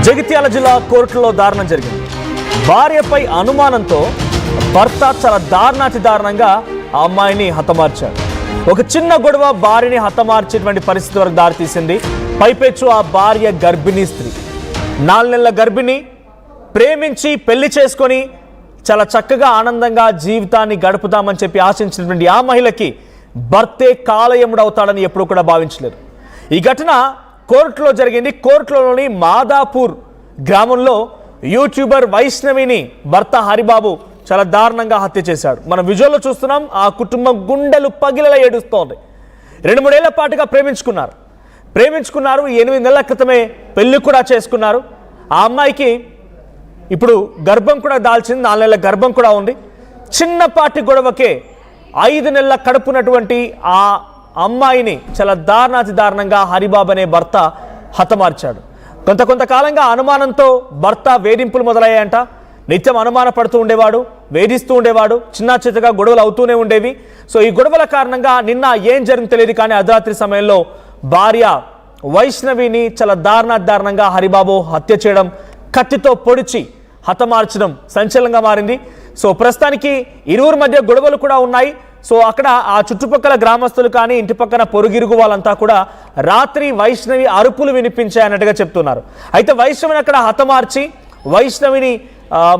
జగిత్యాల జిల్లా కోర్టులో దారుణం జరిగింది. భార్యపై అనుమానంతో భర్త చాలా దారుణంగా ఆ అమ్మాయిని హతమార్చాడు. ఒక చిన్న గొడవ భార్యని హతమార్చేటువంటి పరిస్థితి వరకు దారితీసింది. పైపెచ్చు ఆ భార్య గర్భిణీ స్త్రీ, 4 నెలల గర్భిణి, ప్రేమించి పెళ్లి చేసుకొని చాలా చక్కగా ఆనందంగా జీవితాన్ని గడుపుతామని చెప్పి ఆశించినటువంటి ఆ మహిళకి భర్తే కాలయముడవుతాడని ఎప్పుడూ కూడా భావించలేదు. ఈ ఘటన కోర్టులో జరిగింది. కోర్టులోని మాదాపూర్ గ్రామంలో యూట్యూబర్ వైష్ణవిని భర్త హరిబాబు చాలా దారుణంగా హత్య చేశాడు. మనం విజువల్లో చూస్తున్నాం. ఆ కుటుంబం గుండెలు పగిలేలా ఏడుస్తోంది. 2-3 ఏళ్ల పాటుగా ప్రేమించుకున్నారు. 8 నెలల క్రితమే పెళ్లి కూడా చేసుకున్నారు. ఆ అమ్మాయికి ఇప్పుడు గర్భం కూడా దాల్చింది, 4 నెలల గర్భం కూడా ఉంది. చిన్నపాటి గొడవకే 5 నెలల కడుపునటువంటి ఆ అమ్మాయిని చాలా దారుణంగా హరిబాబు అనే భర్త హతమార్చాడు. కొంతకాలంగా అనుమానంతో భర్త వేధింపులు మొదలయ్యాయంట. నిత్యం అనుమాన పడుతూ ఉండేవాడు, వేధిస్తూ ఉండేవాడు, చిన్నగా గొడవలు అవుతూనే ఉండేవి. సో ఈ గొడవల కారణంగా నిన్న ఏం జరిగిందో తెలియదు, కానీ అర్ధరాత్రి సమయంలో భార్య వైష్ణవిని చాలా దారుణంగా హరిబాబు హత్య చేయడం, కత్తితో పొడిచి హతమార్చడం సంచలనంగా మారింది. సో ప్రస్తుతానికి ఇరువురి మధ్య గొడవలు కూడా ఉన్నాయి. సో అక్కడ ఆ చుట్టుపక్కల గ్రామస్తులు కానీ ఇంటి పక్కన పొరుగిరుగు వాళ్ళంతా కూడా రాత్రి వైష్ణవి అరుపులు వినిపించాయన్నట్టుగా చెప్తున్నారు. అయితే వైష్ణవిని అక్కడ హతమార్చి వైష్ణవిని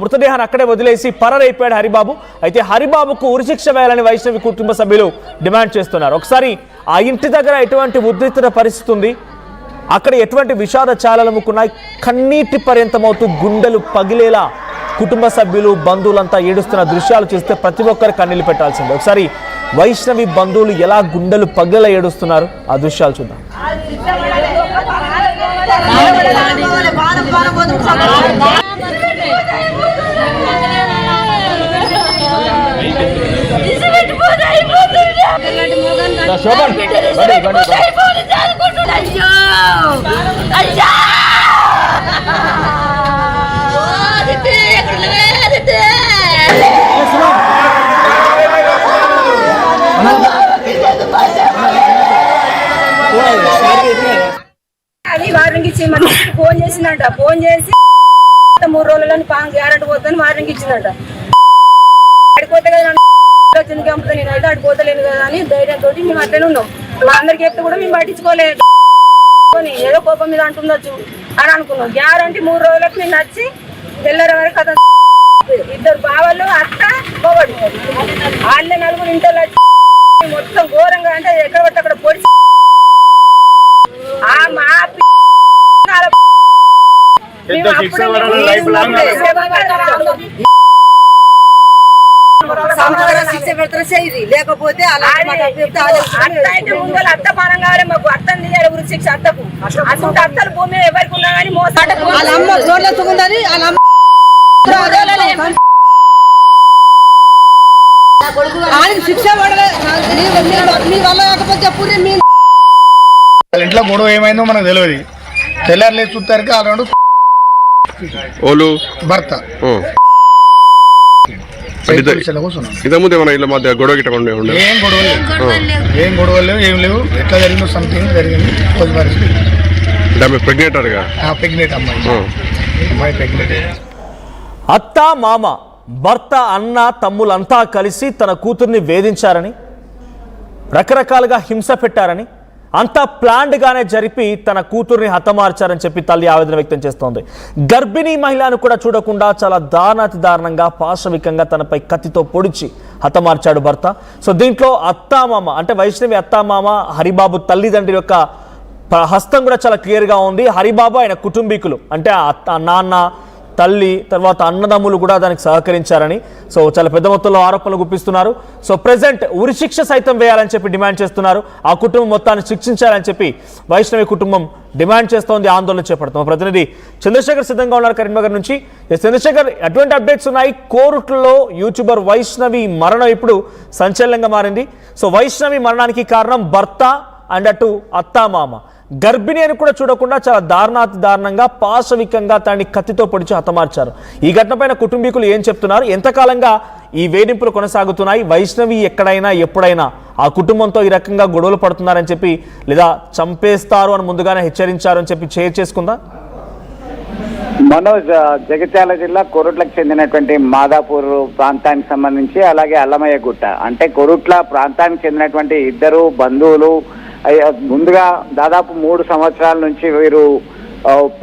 మృతదేహాన్ని అక్కడే వదిలేసి పరారైపోయాడు హరిబాబు. అయితే హరిబాబుకు ఉరిశిక్ష వేయాలని వైష్ణవి కుటుంబ సభ్యులు డిమాండ్ చేస్తున్నారు. ఒకసారి ఆ ఇంటి దగ్గర ఎటువంటి ఉద్రిక్త పరిస్థితి ఉంది, అక్కడ ఎటువంటి విషాద చాలముకున్నాయి, కన్నీటి పర్యంతమవుతూ గుండెలు పగిలేలా కుటుంబ సభ్యులు బంధువులంతా ఏడుస్తున్న దృశ్యాలు చూస్తే ప్రతి ఒక్కరు కన్నీళ్లు పెట్టాల్సిందే. ఒకసారి వైష్ణవి బంధువులు ఎలా గుండెలు పగిలేలా ఏడుస్తున్నారు ఆ దృశ్యాలు చూద్దాం. అది వారంకి ఇచ్చి మన ఫోన్ చేసిందంట. ఫోన్ చేసి 3 రోజులని పాము గ్యారెంటీ పోతుందని వారంకి ఇచ్చిందంట. ఆడిపోతే కదా వచ్చింది కంపుతా, నేను అయితే ఆడిపోతలేను కదా అని ధైర్యంతో మేము అట్లనే ఉన్నాం. అందరికి చెప్తే కూడా మేము పట్టించుకోలేదు. ఏదో కోపం మీద అంటుండొచ్చు అని అనుకున్నాం. గ్యారెంటీ 3 రోజులకు నేను వచ్చి తెల్లర వరకు కథ. 2 బావలు అత్త పోవడు, వాళ్ళ 4 ఇంటర్లు వచ్చి మొత్తం ఘోరంగా అంటే ఎక్కడ పట్టి అక్కడ పొడి లేకపోతే ముందు అత్త పానం కావాలి మాకు. అర్థం తీయాలి గురి శిక్ష అత్తకు. అసలు అత్తలు భూమి ఎవరికి ఉన్నా కానీ శిక్ష మీ వల్ల కాకపోతే చెప్పు. వాళ్ళ ఇంట్లో గొడవ ఏమైందో మనకు తెలియదు. తెల్లారులేదు చూస్తారికి ఆడు భర్త ఏం గొడవలు లేవు, ఏం లేవు. ఎట్లా జరిగిందో సంథింగ్ జరిగింది. ప్రెగ్నెంట్ అమ్మాయి ప్రెగ్నెంట్. అత్త మామ భర్త అన్న తమ్ములంతా కలిసి తన కూతుర్ని వేధించారని, రకరకాలుగా హింస పెట్టారని, అంతా ప్లాన్డ్గానే జరిపి తన కూతుర్ని హతమార్చారని చెప్పి తల్లి ఆవేదన వ్యక్తం చేస్తోంది. గర్భిణీ మహిళను కూడా చూడకుండా చాలా దారుణంగా పాశవికంగా తనపై కత్తితో పొడిచి హతమార్చాడు భర్త. సో దీంట్లో అత్తామామ అంటే వైష్ణవి అత్తామామ హరిబాబు తల్లిదండ్రి యొక్క హస్తం కూడా చాలా క్లియర్గా ఉంది. హరిబాబు ఆయన కుటుంబీకులు అంటే నాన్న, తల్లి, తర్వాత అన్నదమ్ములు కూడా దానికి సహకరించారని సో చాలా పెద్ద మొత్తంలో ఆరోపణలు గుప్పిస్తున్నారు. సో ప్రెసెంట్ ఉరిశిక్ష సైతం వేయాలని చెప్పి డిమాండ్ చేస్తున్నారు. ఆ కుటుంబం మొత్తాన్ని శిక్షించాలని చెప్పి వైష్ణవి కుటుంబం డిమాండ్ చేస్తోంది, ఆందోళన చేపడుతుంది. ప్రతినిధి చంద్రశేఖర్ సిద్ధంగా ఉన్నారు కరీంనగర్ నుంచి. చంద్రశేఖర్, ఎటువంటి అప్డేట్స్ ఉన్నాయి? కోర్టులో యూట్యూబర్ వైష్ణవి మరణం ఇప్పుడు సంచలనంగా మారింది. సో వైష్ణవి మరణానికి కారణం భర్త అండ్ అటు అత్తామామ. గర్భిణి అని కూడా చూడకుండా చాలా దారుణంగా పాశవికంగా తనని కత్తితో పొడిచి హతమార్చారు. ఈ ఘటనపైన కుటుంబీకులు ఏం చెప్తున్నారు? ఎంతకాలంగా ఈ వేధింపులు కొనసాగుతున్నాయి? వైష్ణవి ఎక్కడైనా ఎప్పుడైనా ఆ కుటుంబంతో ఈ రకంగా గొడవలు పడుతున్నారని చెప్పి లేదా చంపేస్తారు అని ముందుగానే హెచ్చరించారు అని చెప్పి షేర్ చేసుకుందా? మనోజ్, జగిత్యాల జిల్లా కొరుట్లకు చెందినటువంటి మాదాపూర్ ప్రాంతానికి సంబంధించి అలాగే అల్లమయ్య గుట్ట అంటే కొరుట్ల ప్రాంతానికి చెందినటువంటి ఇద్దరు బంధువులు ముందుగా దాదాపు 3 సంవత్సరాల నుంచి వీరు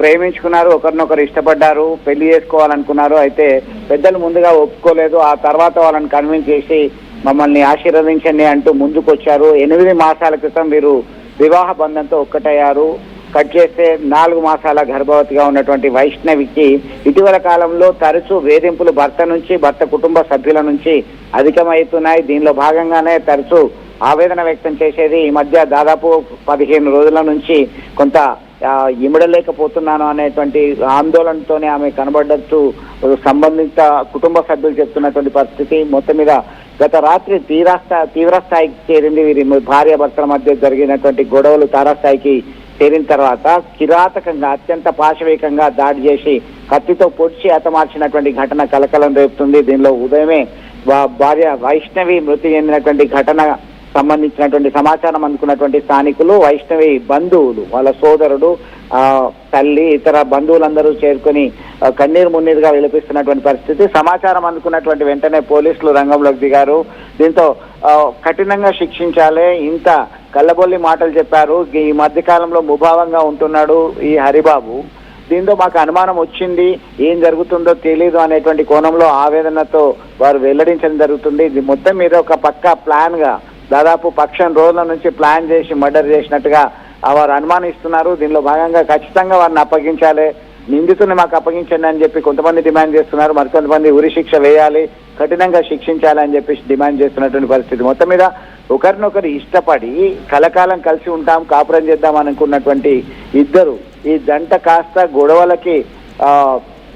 ప్రేమించుకున్నారు, ఒకరినొకరు ఇష్టపడ్డారు, పెళ్లి చేసుకోవాలనుకున్నారు. అయితే పెద్దలు ముందుగా ఒప్పుకోలేదు. ఆ తర్వాత వాళ్ళని కన్విన్స్ చేసి మమ్మల్ని ఆశీర్వదించండి అంటూ ముందుకు వచ్చారు. 8 మాసాల క్రితం వీరు వివాహ బంధంతో ఒక్కటయ్యారు. కట్ చేస్తే 4 మాసాల గర్భవతిగా ఉన్నటువంటి వైష్ణవికి ఇటీవల కాలంలో తరచూ వేధింపులు భర్త కుటుంబ సభ్యుల నుంచి అధికమవుతున్నాయి. దీనిలో భాగంగానే తరచూ ఆవేదన వ్యక్తం చేసేది. ఈ మధ్య దాదాపు 15 రోజుల నుంచి కొంత ఇమడలేకపోతున్నాను అనేటువంటి ఆందోళనతోనే ఆమె కనబడ్డట్టు సంబంధిత కుటుంబ సభ్యులు చెప్తున్నటువంటి పరిస్థితి. మొత్తం మీద గత రాత్రి తీవ్ర స్థాయికి చేరింది. వీరి భార్యాభర్తల మధ్య జరిగినటువంటి గొడవలు తారాస్థాయికి చేరిన తర్వాత కిరాతకంగా అత్యంత పాశవికంగా దాడి చేసి కత్తితో పొడిచి హతమార్చినటువంటి ఘటన కలకలం రేపుతుంది. దీనిలో ఉదయమే భార్య వైష్ణవి మృతి చెందినటువంటి ఘటన సంబంధించినటువంటి సమాచారం అందుకున్నటువంటి స్థానికులు, వైష్ణవి బంధువులు, వాళ్ళ సోదరుడు, తల్లి, ఇతర బంధువులందరూ చేరుకొని కన్నీరు మున్నీరుగా విలపిస్తున్నటువంటి పరిస్థితి. సమాచారం అందుకున్నటువంటి వెంటనే పోలీసులు రంగంలోకి దిగారు. దీంతో కఠినంగా శిక్షించాలి, ఇంత కళ్ళబొల్లి మాటలు చెప్పారు, ఈ మధ్య కాలంలో ముభావంగా ఉంటున్నాడు ఈ హరిబాబు, దీంతో మాకు అనుమానం వచ్చింది, ఏం జరుగుతుందో తెలియదు అనేటువంటి కోణంలో ఆవేదనతో వారు వెల్లడించడం జరుగుతుంది. ఇది మొత్తం మీద ఒక పక్కా ప్లాన్ గా దాదాపు 15 రోజుల నుంచి ప్లాన్ చేసి మర్డర్ చేసినట్టుగా వారు అనుమానిస్తున్నారు. దీనిలో భాగంగా ఖచ్చితంగా వారిని అప్పగించాలి, నిందితుని మాకు అప్పగించండి అని చెప్పి కొంతమంది డిమాండ్ చేస్తున్నారు. మరికొంతమంది ఉరి శిక్ష వేయాలి, కఠినంగా శిక్షించాలి అని చెప్పి డిమాండ్ చేస్తున్నటువంటి పరిస్థితి. మొత్తం మీద ఒకరినొకరు ఇష్టపడి కలకాలం కలిసి ఉంటాం, కాపురం చేద్దాం అనుకున్నటువంటి ఇద్దరు ఈ జంట కాస్త గొడవలకి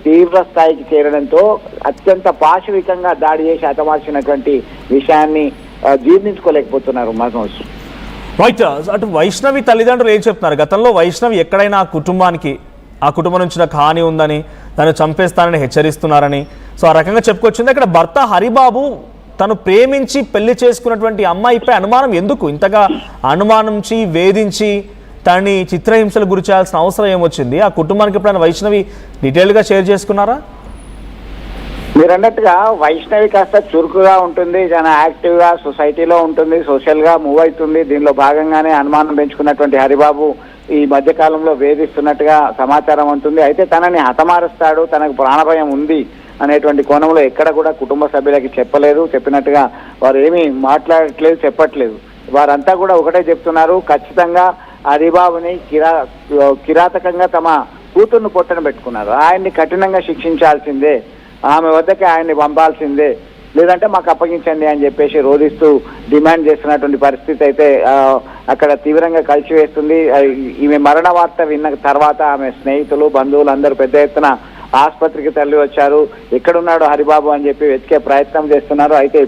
తీవ్ర స్థాయికి చేరడంతో అత్యంత పాశవికంగా దాడి చేసి హతమార్చినటువంటి విషయాన్ని జీర్ణించుకోలేకపోతున్నారు మనోజ్. రైట్. అటు వైష్ణవి తల్లిదండ్రులు ఏం చెప్తున్నారు? గతంలో వైష్ణవి ఎక్కడైనా ఆ కుటుంబం నుంచి నాకు హాని ఉందని, తను చంపేస్తానని హెచ్చరిస్తున్నారని, సో ఆ రకంగా చెప్పుకొచ్చింది. ఇక్కడ భర్త హరిబాబు తను ప్రేమించి పెళ్లి చేసుకున్నటువంటి అమ్మాయిపై అనుమానం ఎందుకు ఇంతగా అనుమానించి వేధించి తనని చిత్రహింసలు గురి చేయాల్సిన అవసరం ఏమొచ్చింది? ఆ కుటుంబానికి ఎప్పుడైనా వైష్ణవి డీటెయిల్గా షేర్ చేసుకున్నారా? మీరు అన్నట్టుగా వైష్ణవి కాస్త చురుకుగా ఉంటుంది, చాలా యాక్టివ్ గా సొసైటీలో ఉంటుంది, సోషల్ గా మూవ్ అవుతుంది. దీనిలో భాగంగానే అనుమానం పెంచుకున్నటువంటి హరిబాబు ఈ మధ్య కాలంలో వేధిస్తున్నట్టుగా సమాచారం ఉంటుంది. అయితే తనని హతమారుస్తాడు, తనకు ప్రాణభయం ఉంది అనేటువంటి కోణంలో ఎక్కడ కూడా కుటుంబ సభ్యులకి చెప్పలేదు. చెప్పినట్టుగా వారు ఏమీ మాట్లాడట్లేదు, చెప్పట్లేదు. వారంతా కూడా ఒకటే చెప్తున్నారు, ఖచ్చితంగా హరిబాబుని కిరాతకంగా తమ కూతుర్ను పొట్టన పెట్టుకున్నారు, ఆయన్ని కఠినంగా శిక్షించాల్సిందే, ఆమె వద్దకి ఆయన్ని పంపాల్సిందే, లేదంటే మాకు అప్పగించండి అని చెప్పేసి రోధిస్తూ డిమాండ్ చేస్తున్నటువంటి పరిస్థితి అయితే అక్కడ తీవ్రంగా కలిసివేస్తుంది. ఈమె మరణ వార్త విన్న తర్వాత ఆమె స్నేహితులు, బంధువులు అందరూ పెద్ద ఎత్తున ఆసుపత్రికి తరలి వచ్చారు. ఎక్కడున్నాడు హరిబాబు అని చెప్పి వెతికే ప్రయత్నం చేస్తున్నారు. అయితే